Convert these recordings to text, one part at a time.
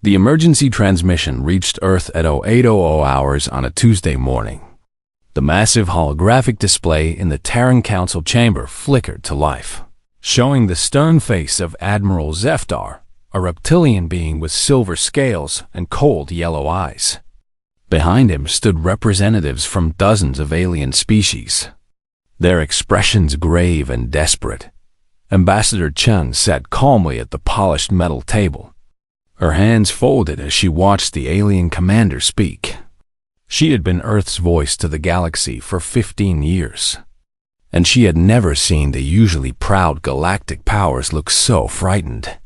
The emergency transmission reached Earth at 0800 hours on a Tuesday morning. The massive holographic display in the Terran Council chamber flickered to life, showing the stern face of Admiral Zeftar, a reptilian being with silver scales and cold yellow eyes. Behind him stood representatives from dozens of alien species, their expressions grave and desperate. Ambassador Chen sat calmly at the polished metal table, her hands folded as she watched the alien commander speak. She had been Earth's voice to the galaxy for 15 years, and she had never seen the usually proud galactic powers look so frightened.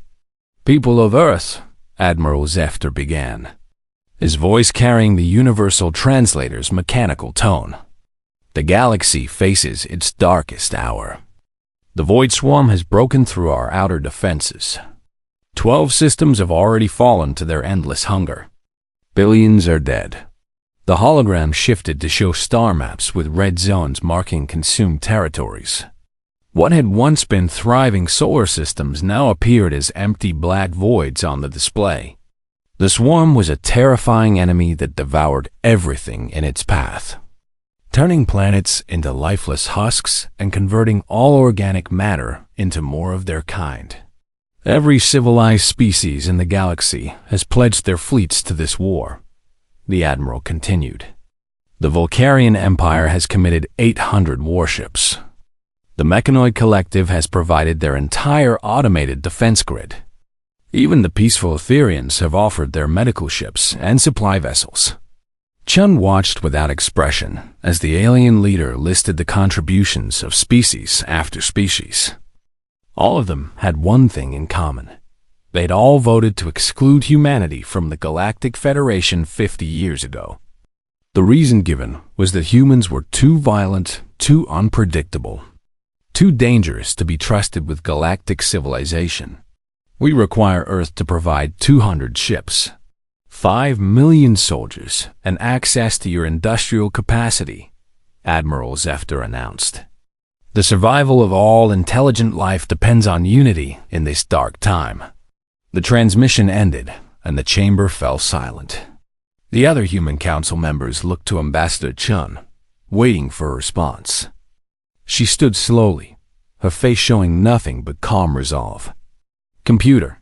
"People of Earth," Admiral Zeftar began, his voice carrying the universal translator's mechanical tone. "The galaxy faces its darkest hour. The void swarm has broken through our outer defenses. 12 systems have already fallen to their endless hunger. Billions are dead." The hologram shifted to show star maps with red zones marking consumed territories. What had once been thriving solar systems now appeared as empty black voids on the display. The swarm was a terrifying enemy that devoured everything in its path, turning planets into lifeless husks and converting all organic matter into more of their kind. "Every civilized species in the galaxy has pledged their fleets to this war," the Admiral continued. "The Volcarian Empire has committed 800 warships. The Mechanoid Collective has provided their entire automated defense grid. Even the peaceful Etherians have offered their medical ships and supply vessels." Chun watched without expression as the alien leader listed the contributions of species after species. All of them had one thing in common. They'd all voted to exclude humanity from the Galactic Federation 50 years ago. The reason given was that humans were too violent, too unpredictable, too dangerous to be trusted with galactic civilization. "We require Earth to provide 200 ships, 5 million soldiers, and access to your industrial capacity," Admiral Zeftar announced. "The survival of all intelligent life depends on unity in this dark time." The transmission ended, and the chamber fell silent. The other human council members looked to Ambassador Chun, waiting for a response. She stood slowly, her face showing nothing but calm resolve. "Computer,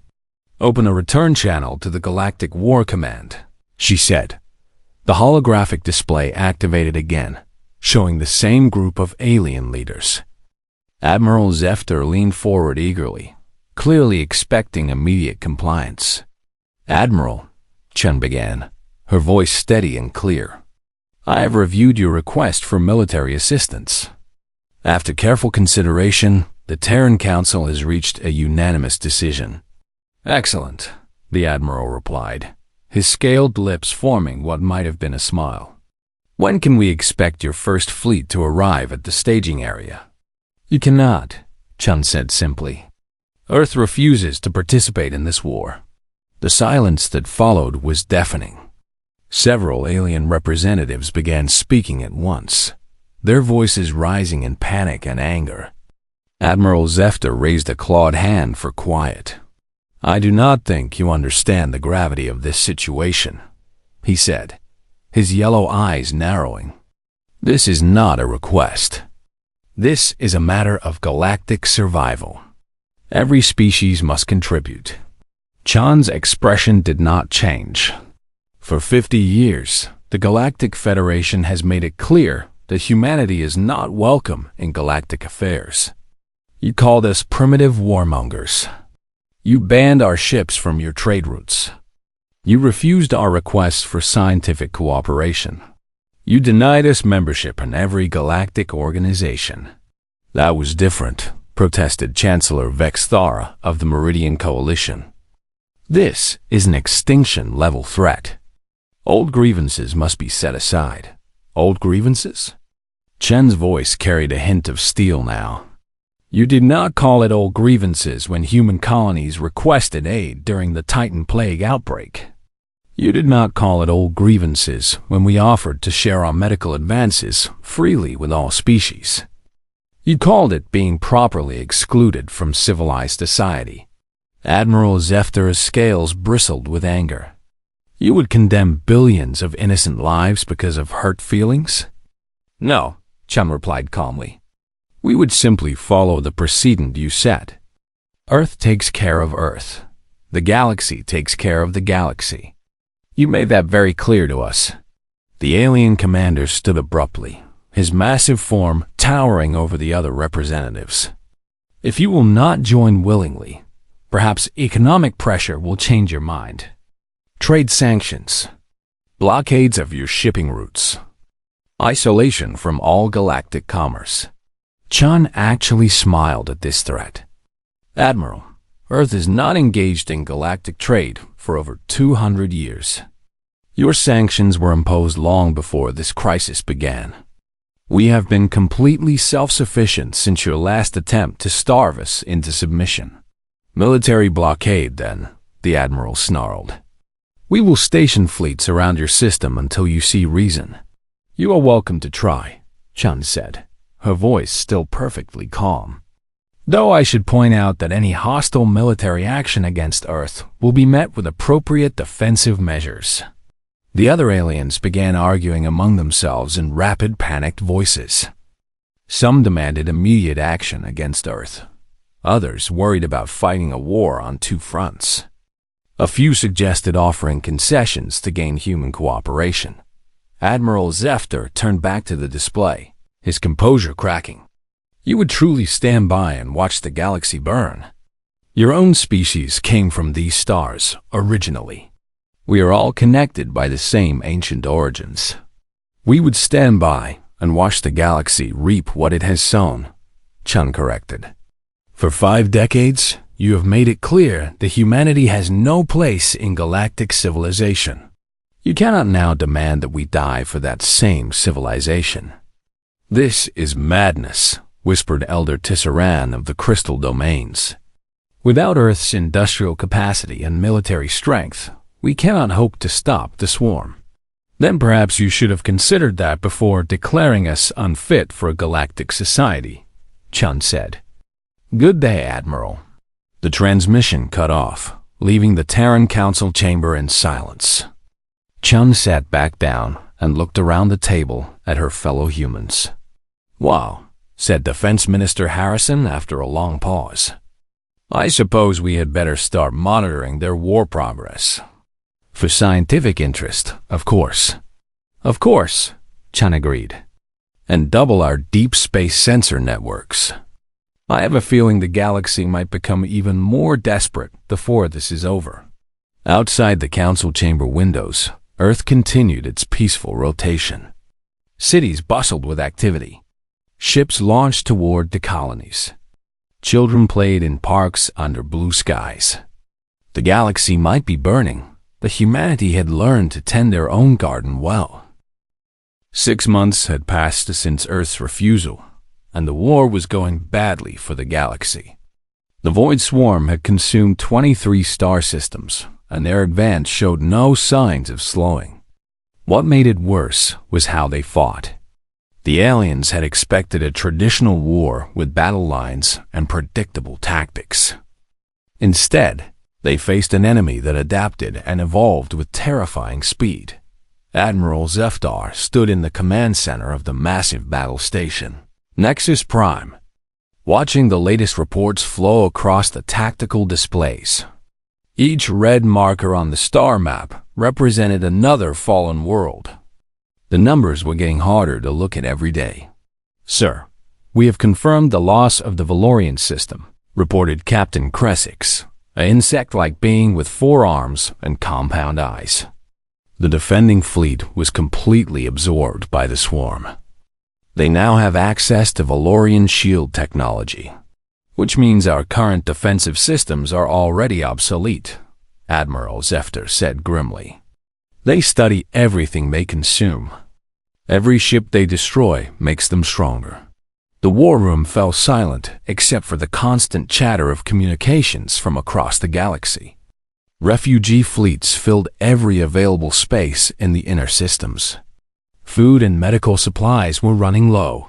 open a return channel to the Galactic War Command," she said. The holographic display activated again, showing the same group of alien leaders. Admiral Zeftar leaned forward eagerly, clearly expecting immediate compliance. "Admiral," Chen began, her voice steady and clear, "I have reviewed your request for military assistance. After careful consideration, the Terran Council has reached a unanimous decision." "Excellent," the Admiral replied, his scaled lips forming what might have been a smile. "When can we expect your first fleet to arrive at the staging area?" "You cannot," Chun said simply. "Earth refuses to participate in this war." The silence that followed was deafening. Several alien representatives began speaking at once, their voices rising in panic and anger. Admiral Zeftar raised a clawed hand for quiet. "I do not think you understand the gravity of this situation," he said, his yellow eyes narrowing. "This is not a request. This is a matter of galactic survival. Every species must contribute." Chan's expression did not change. For 50 years, the Galactic Federation has made it clear that humanity is not welcome in galactic affairs. "You called us primitive warmongers. You banned our ships from your trade routes. You refused our requests for scientific cooperation. You denied us membership in every galactic organization." "That was different," protested Chancellor Vexthara of the Meridian Coalition. "This is an extinction-level threat. Old grievances must be set aside." "Old grievances?" Chen's voice carried a hint of steel now. "You did not call it old grievances when human colonies requested aid during the Titan Plague outbreak. You did not call it old grievances when we offered to share our medical advances freely with all species. You called it being properly excluded from civilized society. Admiral Zephyr's scales bristled with anger. You would condemn billions of innocent lives because of hurt feelings? No, Chun replied calmly. We would simply follow the precedent you set. Earth takes care of Earth. The galaxy takes care of the galaxy. You made that very clear to us. The alien commander stood abruptly, his massive form towering over the other representatives. If you will not join willingly, perhaps economic pressure will change your mind. Trade sanctions, blockades of your shipping routes, isolation from all galactic commerce. Chun actually smiled at this threat. Admiral, Earth is not engaged in galactic trade for over 200 years. Your sanctions were imposed long before this crisis began. We have been completely self-sufficient since your last attempt to starve us into submission. Military blockade, then, the Admiral snarled. We will station fleets around your system until you see reason. You are welcome to try, Chun said, her voice still perfectly calm. Though I should point out that any hostile military action against Earth will be met with appropriate defensive measures. The other aliens began arguing among themselves in rapid, panicked voices. Some demanded immediate action against Earth. Others worried about fighting a war on two fronts. A few suggested offering concessions to gain human cooperation. Admiral Zephyr turned back to the display, his composure cracking. You would truly stand by and watch the galaxy burn. Your own species came from these stars originally. We are all connected by the same ancient origins. We would stand by and watch the galaxy reap what it has sown, Chun corrected. For 5 decades, you have made it clear that humanity has no place in galactic civilization. You cannot now demand that we die for that same civilization. This is madness, whispered Elder Tisserand of the Crystal Domains. Without Earth's industrial capacity and military strength, we cannot hope to stop the swarm. Then perhaps you should have considered that before declaring us unfit for a galactic society, Chun said. Good day, Admiral. The transmission cut off, leaving the Terran Council chamber in silence. Chun sat back down and looked around the table at her fellow humans. Wow, said Defense Minister Harrison after a long pause. I suppose we had better start monitoring their war progress. For scientific interest, of course. Of course, Chun agreed. And double our deep space sensor networks. I have a feeling the galaxy might become even more desperate before this is over. Outside the council chamber windows, Earth continued its peaceful rotation. Cities bustled with activity. Ships launched toward the colonies. Children played in parks under blue skies. The galaxy might be burning, but humanity had learned to tend their own garden well. 6 months had passed since Earth's refusal, and the war was going badly for the galaxy. The Void Swarm had consumed 23 star systems, and their advance showed no signs of slowing. What made it worse was how they fought. The aliens had expected a traditional war with battle lines and predictable tactics. Instead, they faced an enemy that adapted and evolved with terrifying speed. Admiral Zephyr stood in the command center of the massive battle station, Nexus Prime, watching the latest reports flow across the tactical displays. Each red marker on the star map represented another fallen world. The numbers were getting harder to look at every day. Sir, we have confirmed the loss of the Valorian system, reported Captain Cressix, an insect-like being with 4 arms and compound eyes. The defending fleet was completely absorbed by the swarm. They now have access to Valorian shield technology, which means our current defensive systems are already obsolete, Admiral Zephyr said grimly. They study everything they consume. Every ship they destroy makes them stronger. The war room fell silent except for the constant chatter of communications from across the galaxy. Refugee fleets filled every available space in the inner systems. Food and medical supplies were running low.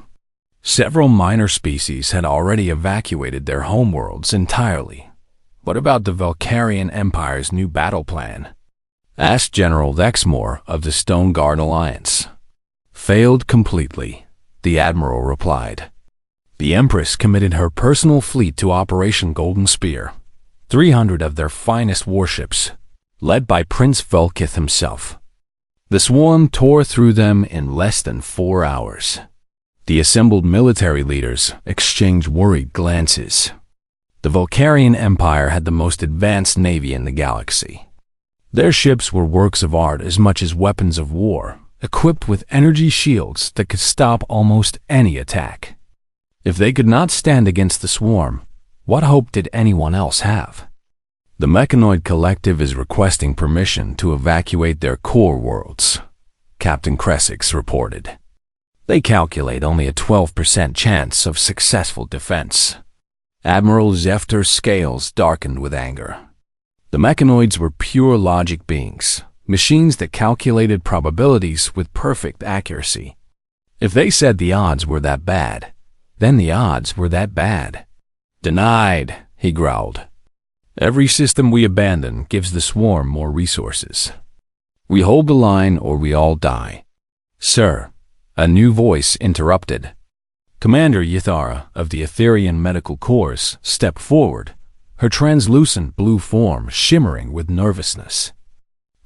Several minor species had already evacuated their homeworlds entirely. What about the Valkyrian Empire's new battle plan? Asked General Dexmore of the Stone Guard Alliance. Failed completely, the Admiral replied. The Empress committed her personal fleet to Operation Golden Spear, 300 of their finest warships, led by Prince Volkith himself. The swarm tore through them in less than 4 hours. The assembled military leaders exchanged worried glances. The Valkyrian Empire had the most advanced navy in the galaxy. Their ships were works of art as much as weapons of war, equipped with energy shields that could stop almost any attack. If they could not stand against the swarm, what hope did anyone else have? The Mechanoid Collective is requesting permission to evacuate their core worlds, Captain Cressix reported. They calculate only a 12% chance of successful defense. Admiral Zefter's scales darkened with anger. The mechanoids were pure logic beings, machines that calculated probabilities with perfect accuracy. If they said the odds were that bad, then the odds were that bad. Denied, he growled. Every system we abandon gives the swarm more resources. We hold the line or we all die. Sir, a new voice interrupted. Commander Ythara of the Etherian Medical Corps stepped forward, her translucent blue form shimmering with nervousness.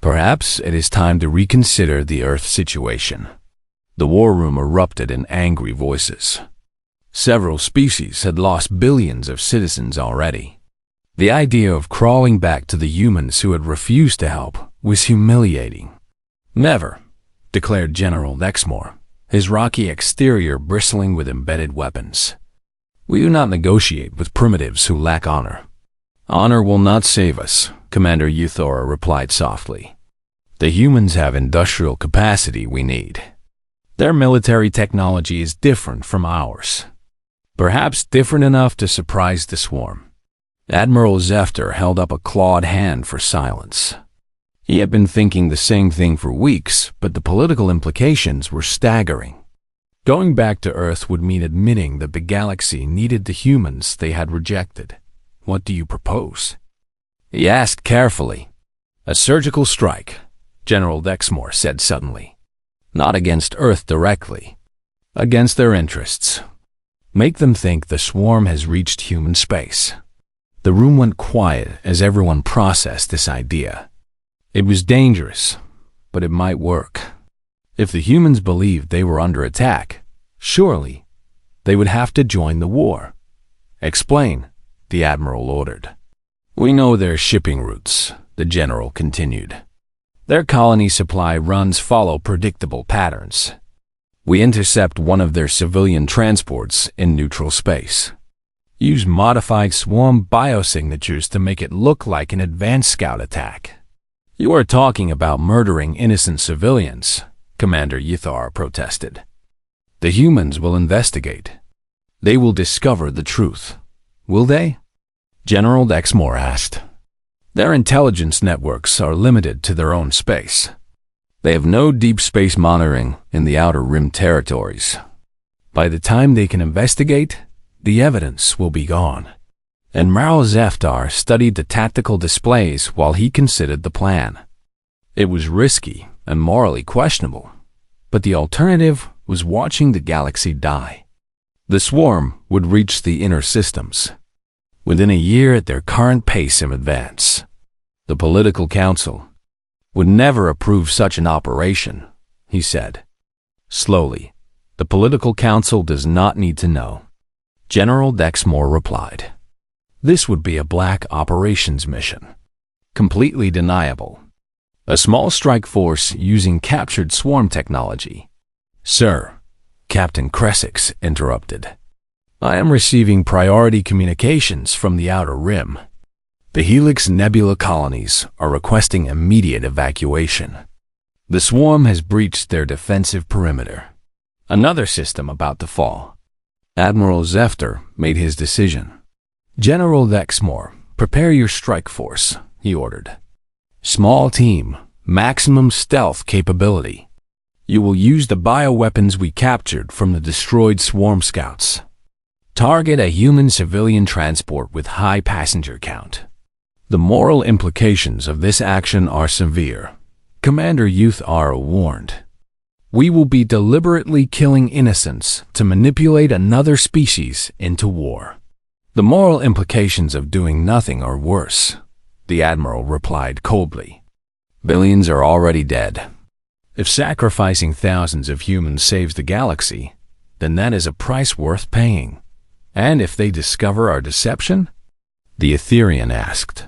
Perhaps it is time to reconsider the Earth situation. The war room erupted in angry voices. Several species had lost billions of citizens already. The idea of crawling back to the humans who had refused to help was humiliating. Never, declared General Dexmore, his rocky exterior bristling with embedded weapons. We do not negotiate with primitives who lack honor. Honor will not save us, Commander Euthora replied softly. The humans have industrial capacity we need. Their military technology is different from ours. Perhaps different enough to surprise the swarm. Admiral Zefter held up a clawed hand for silence. He had been thinking the same thing for weeks, but the political implications were staggering. Going back to Earth would mean admitting that the galaxy needed the humans they had rejected. What do you propose? He asked carefully. A surgical strike, General Dexmore said suddenly. Not against Earth directly. Against their interests. Make them think the swarm has reached human space. The room went quiet as everyone processed this idea. It was dangerous, but it might work. If the humans believed they were under attack, surely they would have to join the war. Explain, the Admiral ordered. We know their shipping routes, the General continued. Their colony supply runs follow predictable patterns. We intercept one of their civilian transports in neutral space. Use modified swarm biosignatures to make it look like an advanced scout attack. You are talking about murdering innocent civilians, Commander Ythar protested. The humans will investigate. They will discover the truth. Will they? General Dexmore asked. Their intelligence networks are limited to their own space. They have no deep space monitoring in the Outer Rim territories. By the time they can investigate, the evidence will be gone. Admiral Zeftar studied the tactical displays while he considered the plan. It was risky and morally questionable, but the alternative was watching the galaxy die. The swarm would reach the inner systems within a year at their current pace of advance. The political council would never approve such an operation, he said. Slowly, the political council does not need to know. General Dexmore replied. This would be a black operations mission. Completely deniable. A small strike force using captured swarm technology. Sir, Captain Cressix interrupted. I am receiving priority communications from the Outer Rim. The Helix Nebula colonies are requesting immediate evacuation. The swarm has breached their defensive perimeter. Another system about to fall. Admiral Zefter made his decision. General Dexmore, prepare your strike force, he ordered. Small team, maximum stealth capability. You will use the bioweapons we captured from the destroyed swarm scouts. Target a human civilian transport with high passenger count. The moral implications of this action are severe. Commander Youth are warned. We will be deliberately killing innocents to manipulate another species into war. The moral implications of doing nothing are worse, the Admiral replied coldly. Billions are already dead. If sacrificing thousands of humans saves the galaxy, then that is a price worth paying. And if they discover our deception? The Etherian asked.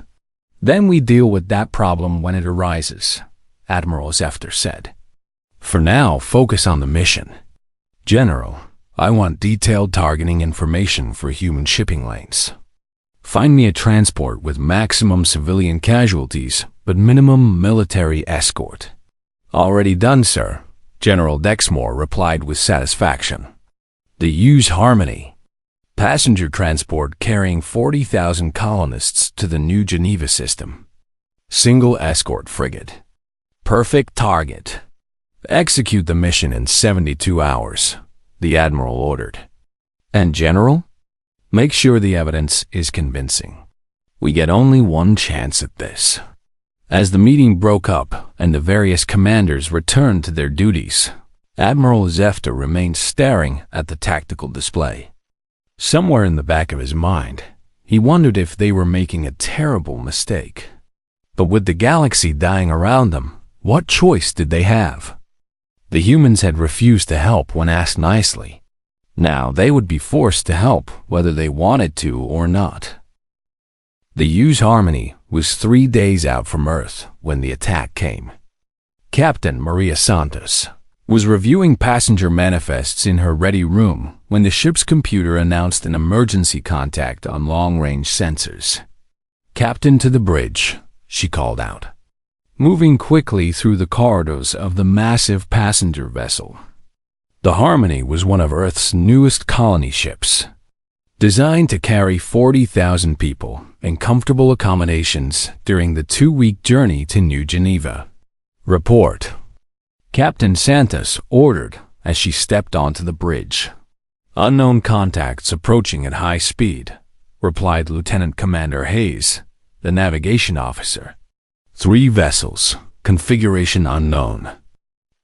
Then we deal with that problem when it arises, Admiral Zephyr said. For now, focus on the mission. General, I want detailed targeting information for human shipping lanes. Find me a transport with maximum civilian casualties, but minimum military escort. Already done, sir, General Dexmore replied with satisfaction. The Use Harmony. Passenger transport carrying 40,000 colonists to the New Geneva system. Single escort frigate. Perfect target. Execute the mission in 72 hours, the Admiral ordered. And General? Make sure the evidence is convincing. We get only one chance at this. As the meeting broke up and the various commanders returned to their duties, Admiral Zephyr remained staring at the tactical display. Somewhere in the back of his mind, he wondered if they were making a terrible mistake. But with the galaxy dying around them, what choice did they have? The humans had refused to help when asked nicely. Now they would be forced to help whether they wanted to or not. The Use Harmony was 3 days out from Earth when the attack came. Captain Maria Santos was reviewing passenger manifests in her ready room when the ship's computer announced an emergency contact on long-range sensors. Captain to the bridge, she called out, moving quickly through the corridors of the massive passenger vessel. The Harmony was one of Earth's newest colony ships, designed to carry 40,000 people in comfortable accommodations during the 2-week journey to New Geneva. Report, Captain Santos ordered as she stepped onto the bridge. Unknown contacts approaching at high speed, replied Lieutenant Commander Hayes, the navigation officer. 3 vessels, configuration unknown.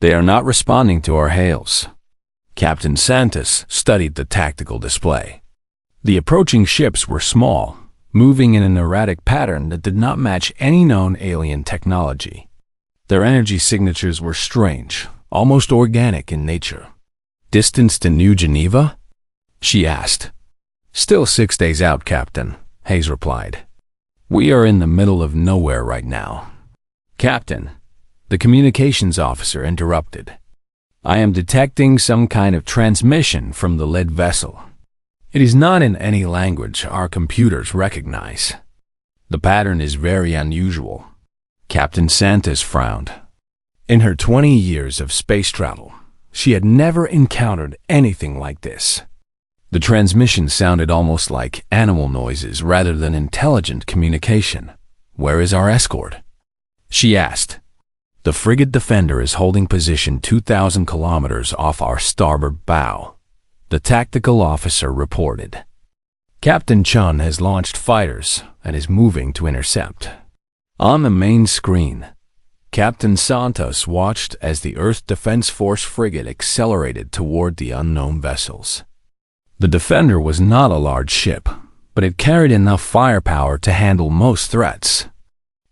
They are not responding to our hails. Captain Santos studied the tactical display. The approaching ships were small, moving in an erratic pattern that did not match any known alien technology. Their energy signatures were strange, almost organic in nature. Distance to New Geneva? She asked. Still 6 days out, Captain, Hayes replied. We are in the middle of nowhere right now. Captain, the communications officer interrupted. I am detecting some kind of transmission from the lead vessel. It is not in any language our computers recognize. The pattern is very unusual. Captain Santos frowned. In her 20 years of space travel, she had never encountered anything like this. The transmission sounded almost like animal noises rather than intelligent communication. Where is our escort? She asked. The frigate Defender is holding position 2,000 kilometers off our starboard bow, the tactical officer reported. Captain Chun has launched fighters and is moving to intercept. On the main screen, Captain Santos watched as the Earth Defense Force frigate accelerated toward the unknown vessels. The Defender was not a large ship, but it carried enough firepower to handle most threats.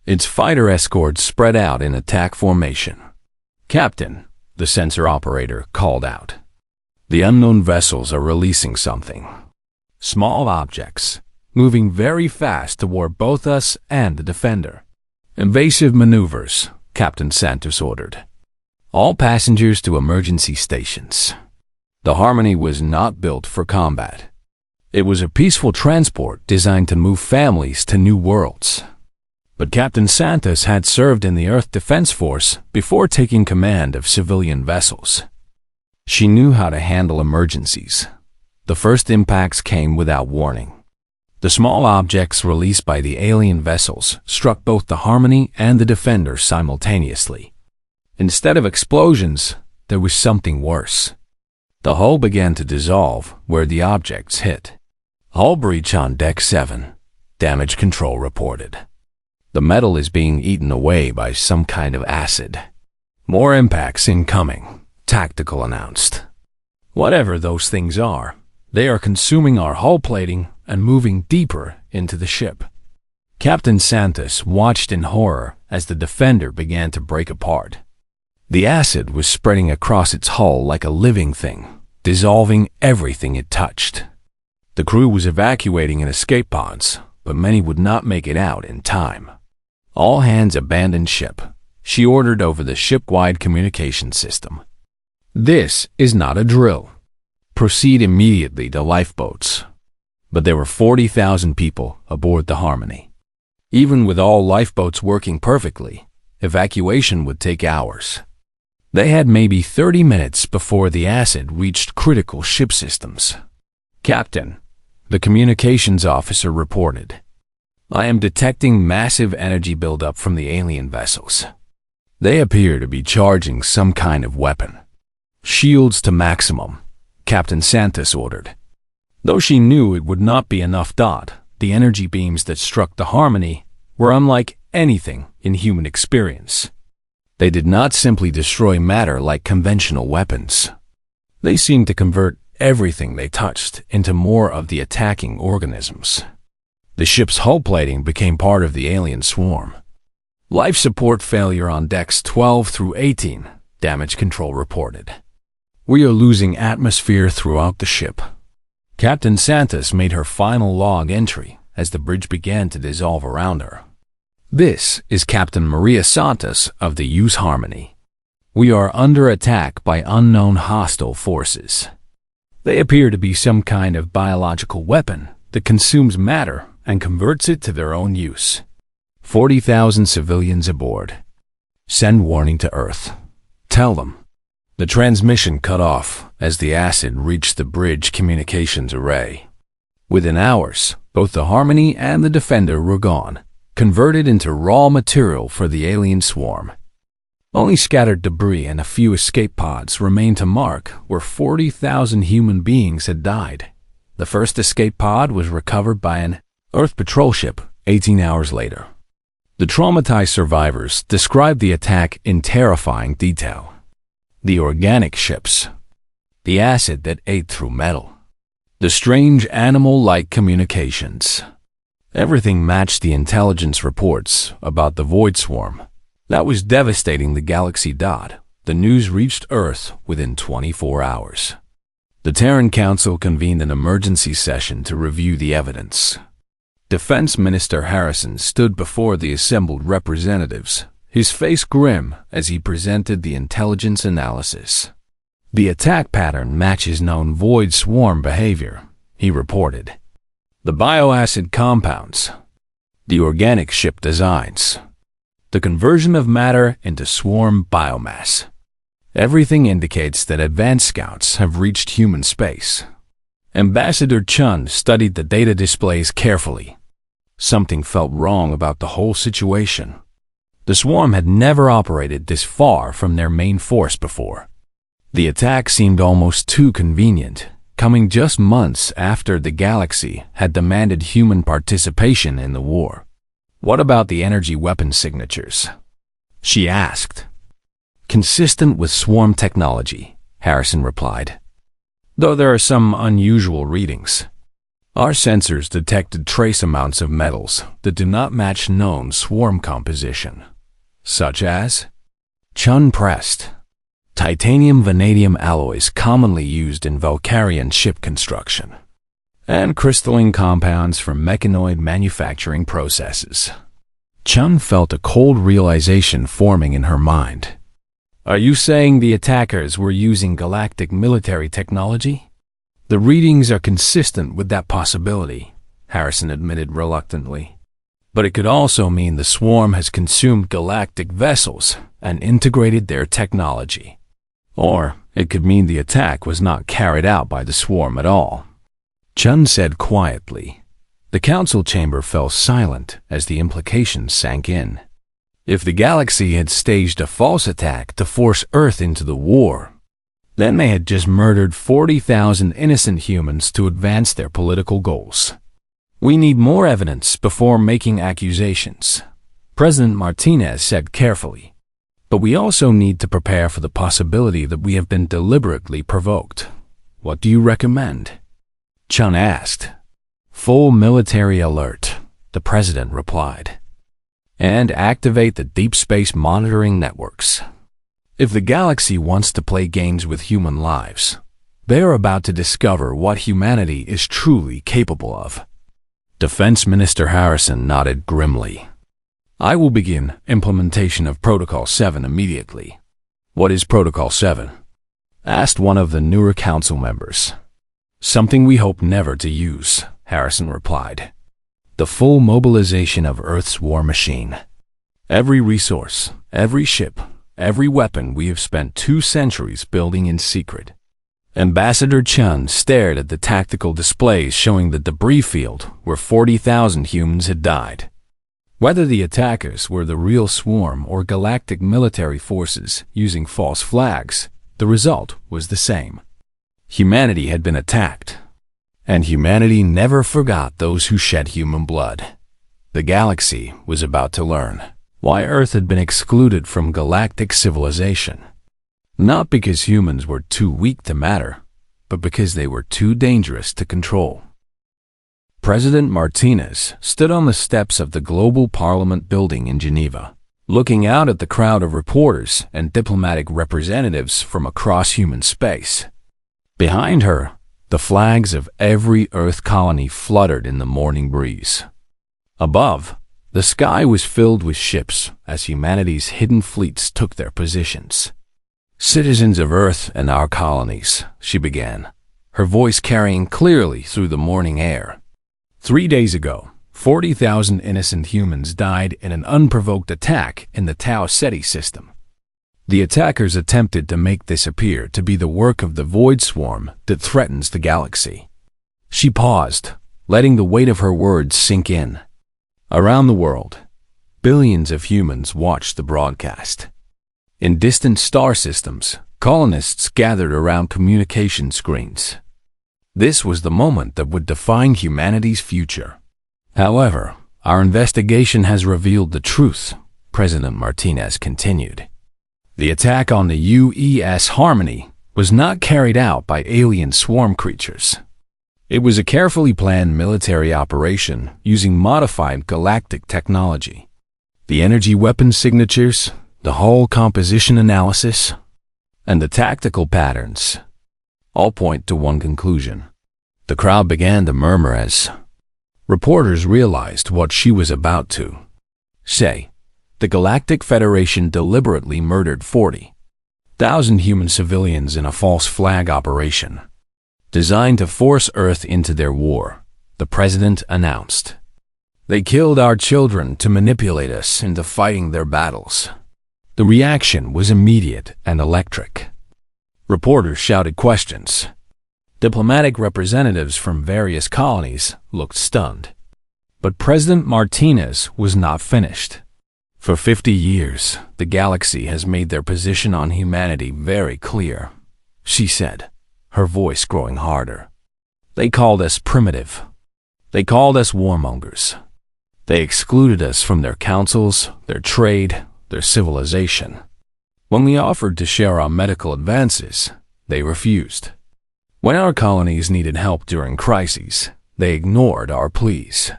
Its fighter escorts spread out in attack formation. Captain, the sensor operator called out. The unknown vessels are releasing something. Small objects, moving very fast toward both us and the Defender. Invasive maneuvers, Captain Santos ordered. All passengers to emergency stations. The Harmony was not built for combat. It was a peaceful transport designed to move families to new worlds. But Captain Santos had served in the Earth Defense Force before taking command of civilian vessels. She knew how to handle emergencies. The first impacts came without warning. The small objects released by the alien vessels struck both the Harmony and the Defender simultaneously. Instead of explosions, there was something worse. The hull began to dissolve where the objects hit. Hull breach on Deck 7, Damage Control reported. The metal is being eaten away by some kind of acid. More impacts incoming, Tactical announced. Whatever those things are, they are consuming our hull plating and moving deeper into the ship. Captain Santos watched in horror as the Defender began to break apart. The acid was spreading across its hull like a living thing, dissolving everything it touched. The crew was evacuating in escape pods, but many would not make it out in time. All hands abandoned ship. She ordered over the ship-wide communication system. This is not a drill. Proceed immediately to lifeboats. But there were 40,000 people aboard the Harmony. Even with all lifeboats working perfectly, evacuation would take hours. They had maybe 30 minutes before the acid reached critical ship systems. Captain, the communications officer reported, I am detecting massive energy buildup from the alien vessels. They appear to be charging some kind of weapon. Shields to maximum, Captain Santos ordered. Though she knew it would not be enough. The energy beams that struck the Harmony were unlike anything in human experience. They did not simply destroy matter like conventional weapons. They seemed to convert everything they touched into more of the attacking organisms. The ship's hull plating became part of the alien swarm. Life support failure on decks 12 through 18, damage control reported. We are losing atmosphere throughout the ship. Captain Santos made her final log entry as the bridge began to dissolve around her. This is Captain Maria Santos of the US Harmony. We are under attack by unknown hostile forces. They appear to be some kind of biological weapon that consumes matter and converts it to their own use. 40,000 civilians aboard. Send warning to Earth. Tell them. The transmission cut off as the acid reached the bridge communications array. Within hours, both the Harmony and the Defender were gone, converted into raw material for the alien swarm. Only scattered debris and a few escape pods remained to mark where 40,000 human beings had died. The first escape pod was recovered by an Earth patrol ship 18 hours later. The traumatized survivors described the attack in terrifying detail. The organic ships, the acid that ate through metal, the strange animal-like communications. Everything matched the intelligence reports about the void swarm that was devastating the galaxy. The news reached Earth within 24 hours. The Terran Council convened an emergency session to review the evidence. Defense Minister Harrison stood before the assembled representatives, his face grim as he presented the intelligence analysis. The attack pattern matches known void swarm behavior, he reported. The bioacid compounds, the organic ship designs, the conversion of matter into swarm biomass. Everything indicates that advanced scouts have reached human space. Ambassador Chun studied the data displays carefully. Something felt wrong about the whole situation. The swarm had never operated this far from their main force before. The attack seemed almost too convenient, coming just months after the galaxy had demanded human participation in the war. What about the energy weapon signatures? She asked. Consistent with swarm technology, Harrison replied. Though there are some unusual readings. Our sensors detected trace amounts of metals that do not match known swarm composition. Such as? Chun pressed. Titanium vanadium alloys commonly used in Valkyrian ship construction. And crystalline compounds from mechanoid manufacturing processes. Chun felt a cold realization forming in her mind. Are you saying the attackers were using galactic military technology? The readings are consistent with that possibility, Harrison admitted reluctantly. But it could also mean the swarm has consumed galactic vessels and integrated their technology. Or it could mean the attack was not carried out by the swarm at all. Chun said quietly. The council chamber fell silent as the implications sank in. If the galaxy had staged a false attack to force Earth into the war, then they had just murdered 40,000 innocent humans to advance their political goals. We need more evidence before making accusations, President Martinez said carefully. But we also need to prepare for the possibility that we have been deliberately provoked. What do you recommend? Chun asked. Full military alert, the president replied. And activate the deep space monitoring networks. If the galaxy wants to play games with human lives, they are about to discover what humanity is truly capable of. Defense Minister Harrison nodded grimly. I will begin implementation of Protocol 7 immediately. What is Protocol 7? Asked one of the newer council members. Something we hope never to use, Harrison replied. The full mobilization of Earth's war machine. Every resource, every ship, every weapon we have spent 2 centuries building in secret. Ambassador Chun stared at the tactical displays showing the debris field where 40,000 humans had died. Whether the attackers were the real swarm or galactic military forces using false flags, the result was the same. Humanity had been attacked, and humanity never forgot those who shed human blood. The galaxy was about to learn why Earth had been excluded from galactic civilization. Not because humans were too weak to matter, but because they were too dangerous to control. President Martinez stood on the steps of the Global Parliament building in Geneva, looking out at the crowd of reporters and diplomatic representatives from across human space. Behind her, the flags of every Earth colony fluttered in the morning breeze. Above, the sky was filled with ships as humanity's hidden fleets took their positions. Citizens of Earth and our colonies, she began, her voice carrying clearly through the morning air. 3 days ago, 40,000 innocent humans died in an unprovoked attack in the Tau Ceti system. The attackers attempted to make this appear to be the work of the void swarm that threatens the galaxy. She paused, letting the weight of her words sink in. Around the world, billions of humans watched the broadcast. In distant star systems, colonists gathered around communication screens. This was the moment that would define humanity's future. However, our investigation has revealed the truth, President Martinez continued. The attack on the UES Harmony was not carried out by alien swarm creatures. It was a carefully planned military operation using modified galactic technology. The energy weapon signatures, the hull composition analysis, and the tactical patterns all point to one conclusion. The crowd began to murmur as reporters realized what she was about to say. The Galactic Federation deliberately murdered 40,000 human civilians in a false flag operation, designed to force Earth into their war, the president announced. They killed our children to manipulate us into fighting their battles. The reaction was immediate and electric. Reporters shouted questions. Diplomatic representatives from various colonies looked stunned. But President Martinez was not finished. For 50 years, the galaxy has made their position on humanity very clear, she said, her voice growing harder. They called us primitive. They called us warmongers. They excluded us from their councils, their trade, their civilization. When we offered to share our medical advances, they refused. When our colonies needed help during crises, they ignored our pleas.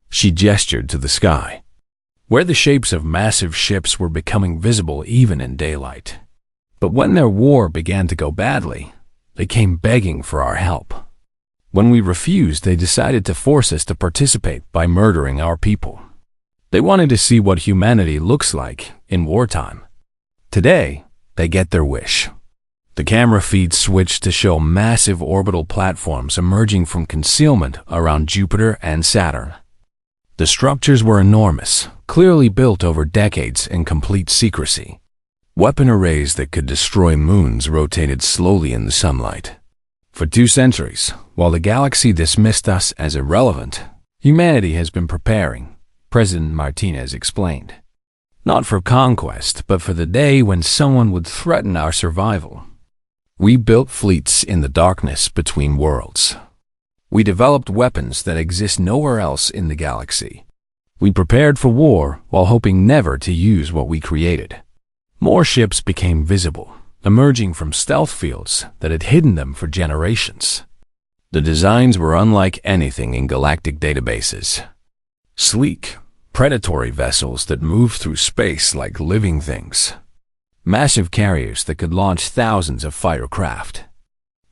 She gestured to the sky, where the shapes of massive ships were becoming visible even in daylight. But when their war began to go badly, they came begging for our help. When we refused, they decided to force us to participate by murdering our people. They wanted to see what humanity looks like in wartime. Today, they get their wish. The camera feed switched to show massive orbital platforms emerging from concealment around Jupiter and Saturn. The structures were enormous, clearly built over decades in complete secrecy. Weapon arrays that could destroy moons rotated slowly in the sunlight. For 2 centuries, while the galaxy dismissed us as irrelevant, humanity has been preparing, President Martinez explained. Not for conquest, but for the day when someone would threaten our survival. We built fleets in the darkness between worlds. We developed weapons that exist nowhere else in the galaxy. We prepared for war while hoping never to use what we created. More ships became visible, emerging from stealth fields that had hidden them for generations. The designs were unlike anything in galactic databases. Sleek, predatory vessels that moved through space like living things. Massive carriers that could launch thousands of fighter craft.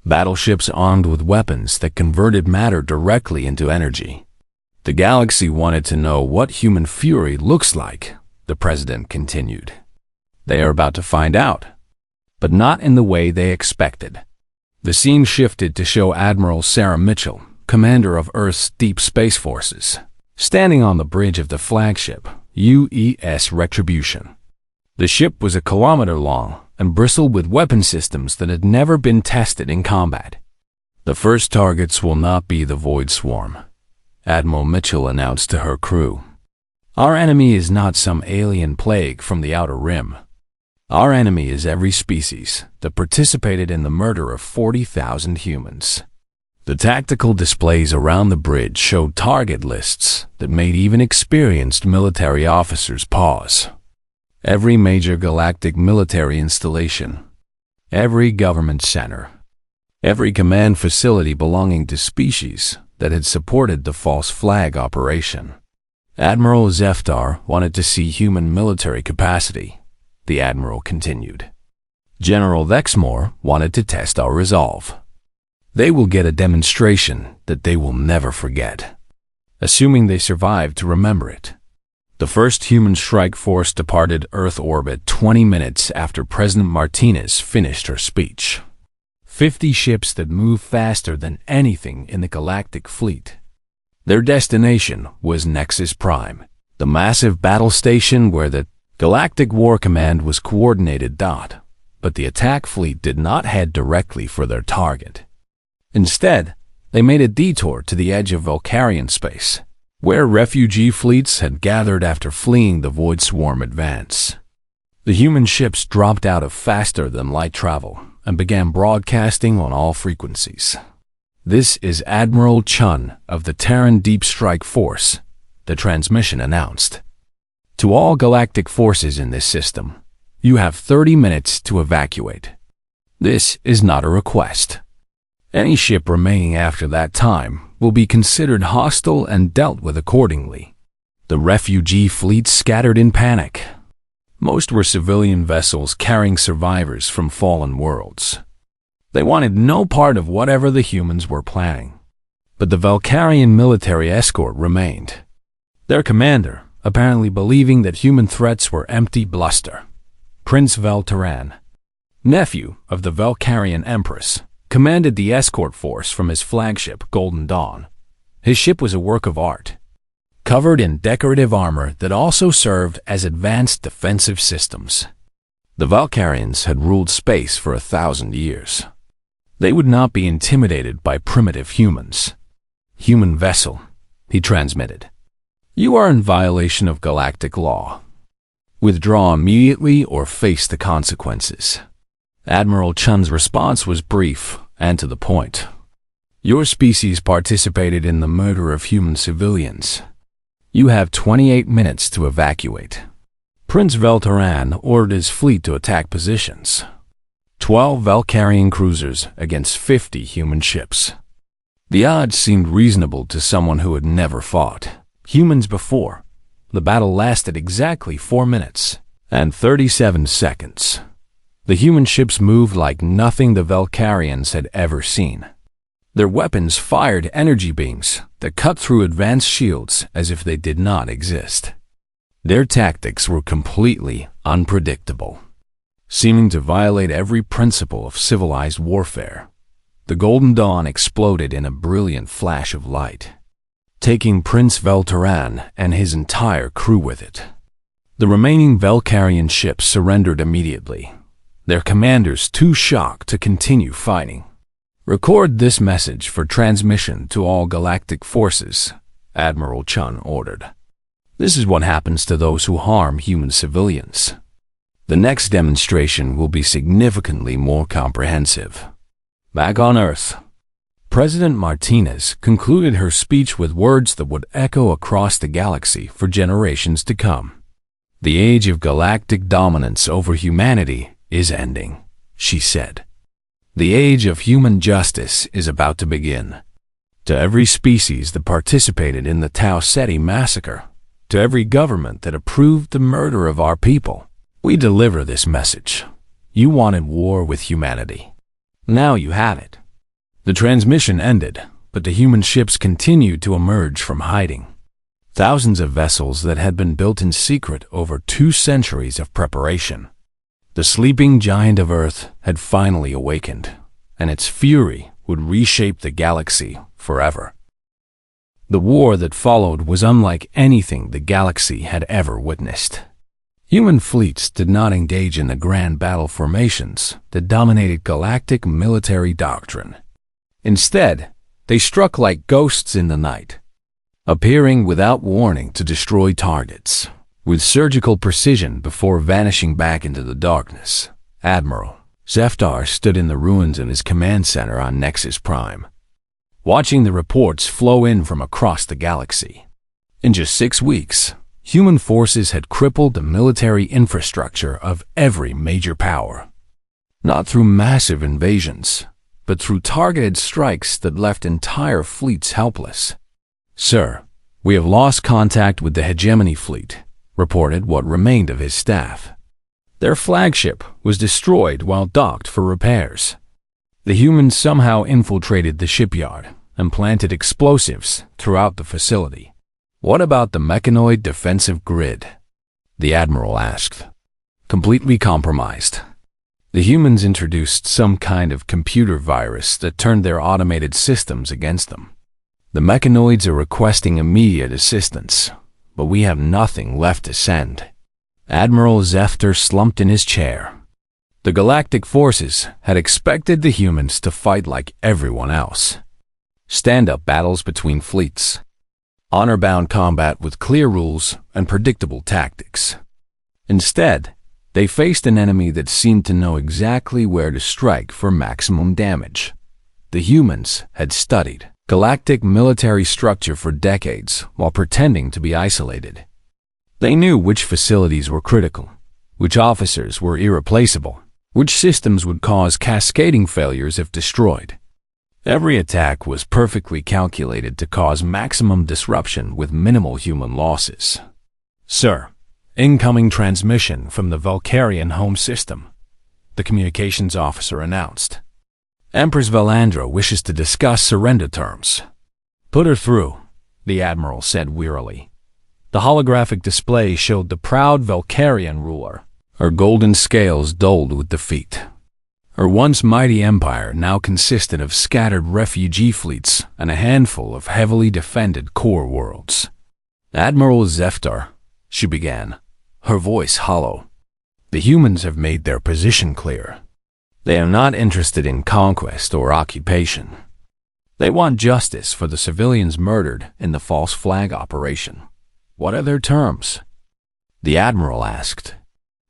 Battleships armed with weapons that converted matter directly into energy. The galaxy wanted to know what human fury looks like, the president continued. They are about to find out, but not in the way they expected. The scene shifted to show Admiral Sarah Mitchell, commander of Earth's Deep Space Forces, standing on the bridge of the flagship, UES Retribution. The ship was a kilometer long and bristled with weapon systems that had never been tested in combat. The first targets will not be the Void Swarm, Admiral Mitchell announced to her crew. Our enemy is not some alien plague from the Outer Rim. Our enemy is every species that participated in the murder of 40,000 humans. The tactical displays around the bridge showed target lists that made even experienced military officers pause. Every major galactic military installation, every government center, every command facility belonging to species that had supported the false flag operation. Admiral Zeftar wanted to see human military capacity, the Admiral continued. General Vexmore wanted to test our resolve. They will get a demonstration that they will never forget, assuming they survive to remember it. The first human strike force departed Earth orbit 20 minutes after President Martinez finished her speech. 50 ships that move faster than anything in the galactic fleet. Their destination was Nexus Prime, the massive battle station where the Galactic War Command was coordinated. But the attack fleet did not head directly for their target. Instead, they made a detour to the edge of Valkyrian space, where refugee fleets had gathered after fleeing the Void Swarm advance. The human ships dropped out of faster-than-light travel and began broadcasting on all frequencies. This is Admiral Chun of the Terran Deep Strike Force, the transmission announced. To all galactic forces in this system, you have 30 minutes to evacuate. This is not a request. Any ship remaining after that time will be considered hostile and dealt with accordingly. The refugee fleet scattered in panic. Most were civilian vessels carrying survivors from fallen worlds. They wanted no part of whatever the humans were planning. But the Valkyrian military escort remained. Their commander, apparently believing that human threats were empty bluster, Prince Veltaran, nephew of the Valkyrian Empress, commanded the escort force from his flagship, Golden Dawn. His ship was a work of art, covered in decorative armor that also served as advanced defensive systems. The Valkyrians had ruled space for 1,000 years. They would not be intimidated by primitive humans. Human vessel, he transmitted. You are in violation of galactic law. Withdraw immediately or face the consequences. Admiral Chun's response was brief and to the point. Your species participated in the murder of human civilians. You have 28 minutes to evacuate. Prince Veltaran ordered his fleet to attack positions. 12 Valkyrian cruisers against 50 human ships. The odds seemed reasonable to someone who had never fought humans before. The battle lasted exactly 4 minutes and 37 seconds. The human ships moved like nothing the Valkyrians had ever seen. Their weapons fired energy beams that cut through advanced shields as if they did not exist. Their tactics were completely unpredictable, seeming to violate every principle of civilized warfare. The Golden Dawn exploded in a brilliant flash of light, taking Prince Veltaran and his entire crew with it. The remaining Valkyrian ships surrendered immediately, their commanders too shocked to continue fighting. Record this message for transmission to all galactic forces, Admiral Chun ordered. This is what happens to those who harm human civilians. The next demonstration will be significantly more comprehensive. Back on Earth, President Martinez concluded her speech with words that would echo across the galaxy for generations to come. "The age of galactic dominance over humanity is ending," she said. "The age of human justice is about to begin. To every species that participated in the Tau Ceti massacre, to every government that approved the murder of our people, we deliver this message. You wanted war with humanity. Now you have it." The transmission ended, but the human ships continued to emerge from hiding. Thousands of vessels that had been built in secret over 2 centuries of preparation. The sleeping giant of Earth had finally awakened, and its fury would reshape the galaxy forever. The war that followed was unlike anything the galaxy had ever witnessed. Human fleets did not engage in the grand battle formations that dominated galactic military doctrine. Instead, they struck like ghosts in the night, appearing without warning to destroy targets, with surgical precision before vanishing back into the darkness. Admiral Zeftar stood in the ruins in his command center on Nexus Prime, watching the reports flow in from across the galaxy. In just 6 weeks, human forces had crippled the military infrastructure of every major power, not through massive invasions, but through targeted strikes that left entire fleets helpless. "Sir, we have lost contact with the Hegemony Fleet," reported what remained of his staff. Their flagship was destroyed while docked for repairs. The humans somehow infiltrated the shipyard and planted explosives throughout the facility. "What about the mechanoid defensive grid?" the Admiral asked. "Completely compromised. The humans introduced some kind of computer virus that turned their automated systems against them. The mechanoids are requesting immediate assistance, but we have nothing left to send." Admiral Zeftar slumped in his chair. The galactic forces had expected the humans to fight like everyone else. Stand-up battles between fleets. Honor-bound combat with clear rules and predictable tactics. Instead, they faced an enemy that seemed to know exactly where to strike for maximum damage. The humans had studied galactic military structure for decades while pretending to be isolated. They knew which facilities were critical, which officers were irreplaceable, which systems would cause cascading failures if destroyed. Every attack was perfectly calculated to cause maximum disruption with minimal human losses. "Sir, incoming transmission from the Vulcarian home system," the communications officer announced. "Empress Valandra wishes to discuss surrender terms." "Put her through," the Admiral said wearily. The holographic display showed the proud Vulcarian ruler, her golden scales dulled with defeat. Her once mighty empire now consisted of scattered refugee fleets and a handful of heavily defended core worlds. "Admiral Zeftar," she began, her voice hollow, "the humans have made their position clear. They are not interested in conquest or occupation. They want justice for the civilians murdered in the false flag operation." "What are their terms?" the Admiral asked.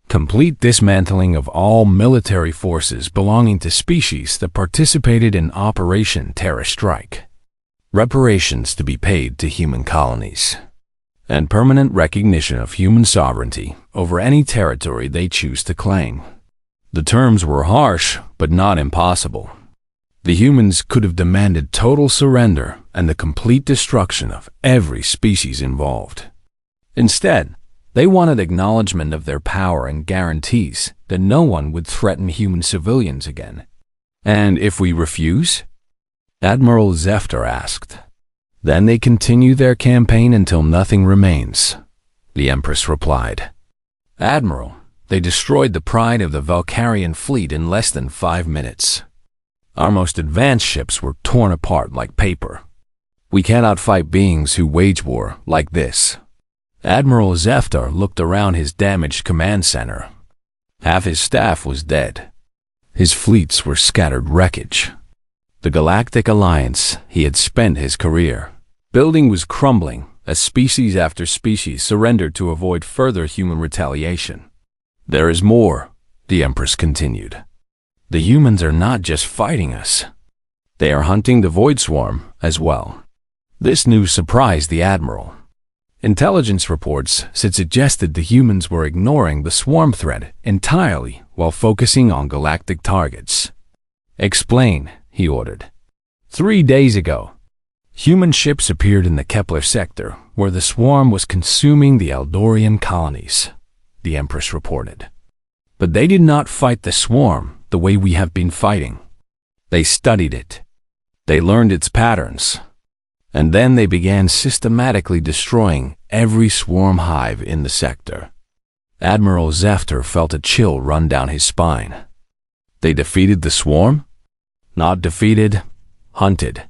"Complete dismantling of all military forces belonging to species that participated in Operation Terror Strike. Reparations to be paid to human colonies. And permanent recognition of human sovereignty over any territory they choose to claim." The terms were harsh, but not impossible. The humans could have demanded total surrender and the complete destruction of every species involved. Instead, they wanted acknowledgement of their power and guarantees that no one would threaten human civilians again. "And if we refuse?" Admiral Zeftar asked. "Then they continue their campaign until nothing remains," the Empress replied. "Admiral, they destroyed the pride of the Vulcarian fleet in less than 5 minutes. Our most advanced ships were torn apart like paper. We cannot fight beings who wage war like this." Admiral Zeftar looked around his damaged command center. Half his staff was dead. His fleets were scattered wreckage. The Galactic Alliance he had spent his career building was crumbling as species after species surrendered to avoid further human retaliation. "There is more," the Empress continued. "The humans are not just fighting us. They are hunting the Void Swarm as well. This news surprised the Admiral. Intelligence reports had suggested the humans were ignoring the swarm threat entirely while focusing on galactic targets. "Explain," he ordered. 3 days ago, human ships appeared in the Kepler sector where the swarm was consuming the Eldorian colonies, the Empress reported. But they did not fight the swarm the way we have been fighting. They studied it. They learned its patterns. And then they began systematically destroying every swarm hive in the sector. Admiral Zefter felt a chill run down his spine. They defeated the swarm? Not defeated, hunted.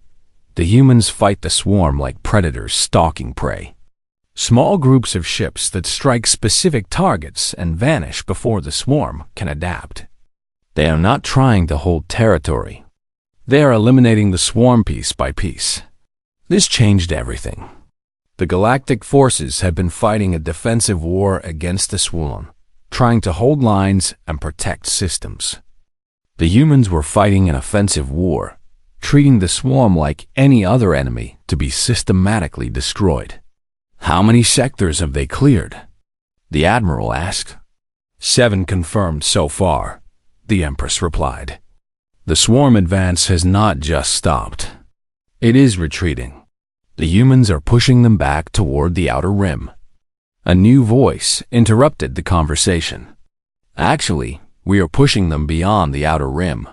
The humans fight the swarm like predators stalking prey. Small groups of ships that strike specific targets and vanish before the swarm can adapt. They are not trying to hold territory. They are eliminating the swarm piece by piece. This changed everything. The galactic forces had been fighting a defensive war against the swarm, trying to hold lines and protect systems. The humans were fighting an offensive war, treating the swarm like any other enemy to be systematically destroyed. "How many sectors have they cleared?" the Admiral asked. 7 confirmed so far, the Empress replied. The swarm advance has not just stopped. It is retreating. The humans are pushing them back toward the outer rim. A new voice interrupted the conversation. "Actually, we are pushing them beyond the outer rim."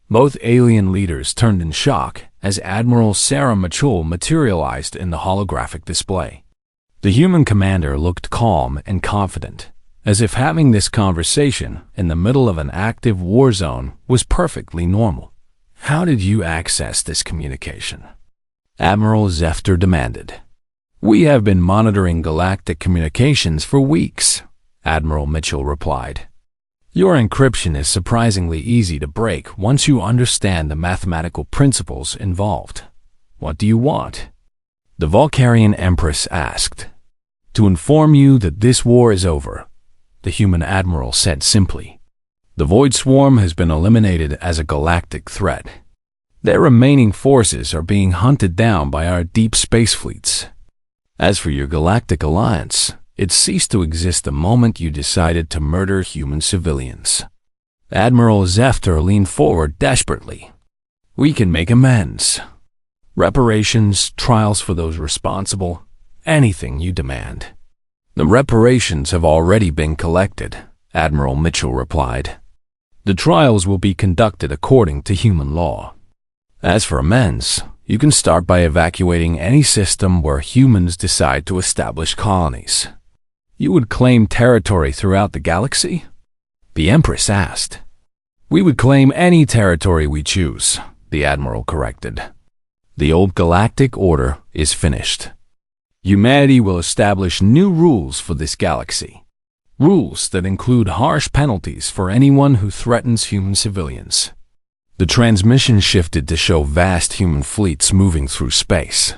Both alien leaders turned in shock as Admiral Sarah Mitchell materialized in the holographic display. The human commander looked calm and confident, as if having this conversation in the middle of an active war zone was perfectly normal. "How did you access this communication?" Admiral Zefter demanded. "We have been monitoring galactic communications for weeks," Admiral Mitchell replied. "Your encryption is surprisingly easy to break once you understand the mathematical principles involved. What do you want?" The Vulcarian Empress asked. "To inform you that this war is over," the human admiral said simply. "The Void Swarm has been eliminated as a galactic threat. Their remaining forces are being hunted down by our deep space fleets. As for your galactic alliance, it ceased to exist the moment you decided to murder human civilians." Admiral Zefter leaned forward desperately. "We can make amends. Reparations, trials for those responsible, anything you demand." "The reparations have already been collected," Admiral Mitchell replied. "The trials will be conducted according to human law. As for amends, you can start by evacuating any system where humans decide to establish colonies." "You would claim territory throughout the galaxy?" the Empress asked. "We would claim any territory we choose," the Admiral corrected. "The old galactic order is finished. Humanity will establish new rules for this galaxy. Rules that include harsh penalties for anyone who threatens human civilians." The transmission shifted to show vast human fleets moving through space.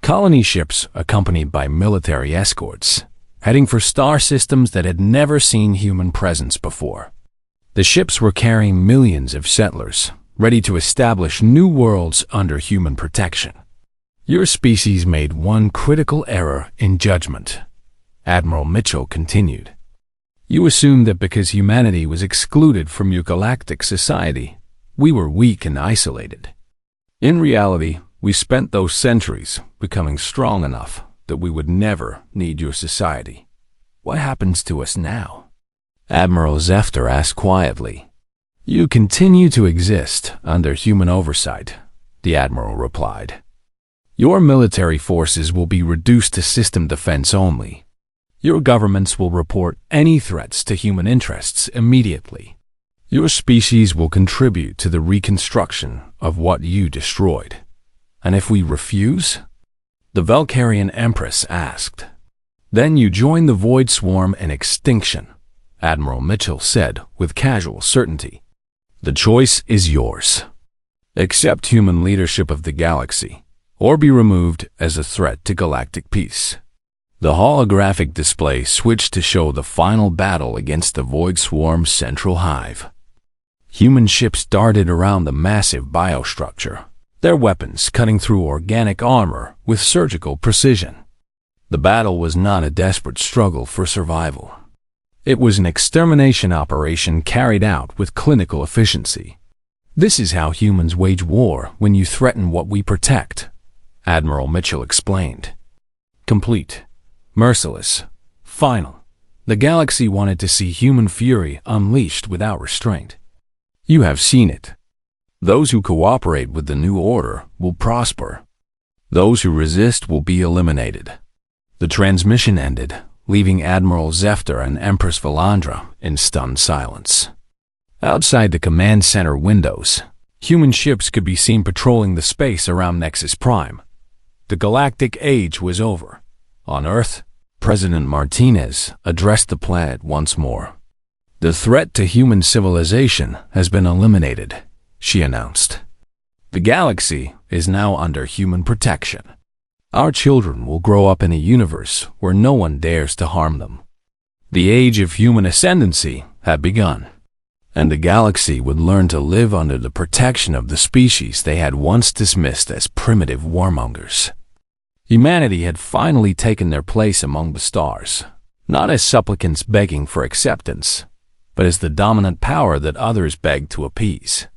Colony ships accompanied by military escorts, heading for star systems that had never seen human presence before. The ships were carrying millions of settlers, ready to establish new worlds under human protection. "Your species made one critical error in judgment," Admiral Mitchell continued. "You assumed that because humanity was excluded from your galactic society, we were weak and isolated. In reality, we spent those centuries becoming strong enough that we would never need your society. What happens to us now?" Admiral Zefter asked quietly. "You continue to exist under human oversight," the Admiral replied. "Your military forces will be reduced to system defense only. Your governments will report any threats to human interests immediately. Your species will contribute to the reconstruction of what you destroyed. And if we refuse?" the Vulcarian Empress asked. "Then you join the Void Swarm in extinction," Admiral Mitchell said with casual certainty. "The choice is yours. Accept human leadership of the galaxy, or be removed as a threat to galactic peace." The holographic display switched to show the final battle against the Void Swarm's central hive. Human ships darted around the massive biostructure, their weapons cutting through organic armor with surgical precision. The battle was not a desperate struggle for survival. It was an extermination operation carried out with clinical efficiency. This is how humans wage war when you threaten what we protect, Admiral Mitchell explained. Complete, merciless, final. The galaxy wanted to see human fury unleashed without restraint. You have seen it. Those who cooperate with the new order will prosper. Those who resist will be eliminated. The transmission ended, leaving Admiral Zephyr and Empress Valandra in stunned silence. Outside the command center windows, human ships could be seen patrolling the space around Nexus Prime. The Galactic Age was over. On Earth, President Martinez addressed the planet once more. The threat to human civilization has been eliminated, she announced. The galaxy is now under human protection. Our children will grow up in a universe where no one dares to harm them. The age of human ascendancy had begun, and the galaxy would learn to live under the protection of the species they had once dismissed as primitive warmongers. Humanity had finally taken their place among the stars, not as supplicants begging for acceptance, but as the dominant power that others begged to appease.